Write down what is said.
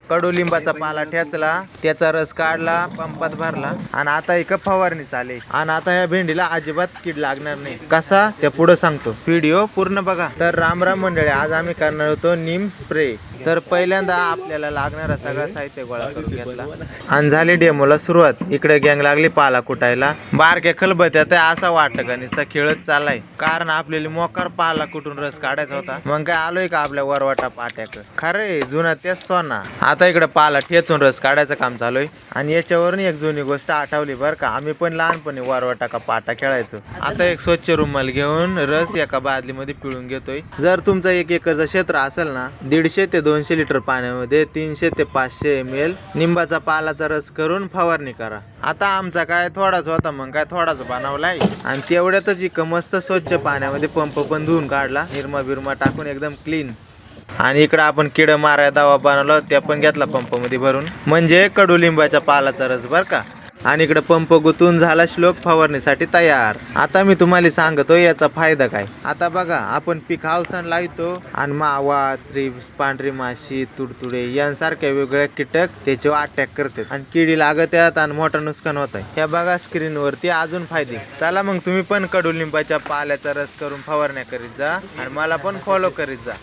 कडुलिंबाचा पाला ठेचला, त्याचा रस काढला, पंपात भरला आणि आता एक फवारणी चाले. आणि आता या भेंडीला अजिबात कीड लागणार नाही. कसा ते पुढे सांगतो, व्हिडिओ पूर्ण बघा. तर राम राम मंडळी, आज आम्ही करणार होतो नीम स्प्रे. तर पहिल्यांदा आपल्याला लागणारा सगळं साहित्य गोळा करून घेतला आणि झाली डेमोला सुरुवात. इकडे गँग लागली पाला कुटायला. बारक्या खलबत्यात असा वाटत का नुसता खेळत चाललाय, कारण आपल्याला मोकार पाला कुठून रस काढायचा होता. मग काय आलोय का आपल्या वरवाटा पाट्याक, खरे जुना तेच सोना. आता इकडे पाला ठेचून रस काढायचं काम चालूय. आणि याच्यावरून एक जुनी गोष्ट आठवली बर का, आम्ही पण लहानपणी वरवाटा का पाटा खेळायचो. आता एक स्वच्छ रुमाल घेऊन रस एका बादलीमध्ये पिळून घेतोय. जर तुमचा 1 एकरचं क्षेत्र असेल ना, 150 ते 200 लिटर पाण्यामध्ये 300 ते 500 ml निंबाचा पालाचा रस करून फवारणी करा. आता आमचा काय थोडाच होता, मग काय थोडाच बनवलाय आणि तेवढ्यातच एक मस्त स्वच्छ पाण्यामध्ये पंप पण धुवून काढला, निरमा बिरमा टाकून एकदम क्लीन. आणि इकडे आपण किड मारा दवा बनवला, त्या पण घेतला पंप मध्ये भरून, म्हणजे कडुलिंबाच्या पालाचा रस बर का. आणि इकडे पंप गुंतून झाला, श्लोक फवारणीसाठी तयार. आता मी तुम्हाला सांगतो याचा फायदा काय. आता बघा, आपण पीक हावसान लावतो आणि मावा, थ्रिप्स, पांढरी माशी, तुडतुडे यांसारख्या वेगवेगळ्या कीटक त्याच्यावर अटॅक करतात आणि किडी लागतात आणि मोठं नुकसान होत आहे. हे बघा स्क्रीन वरती अजून फायदे. चला मग तुम्ही पण कडुलिंबाच्या पाल्याचा रस करून फवारण्या करीत जा आणि मला पण फॉलो करीत जा.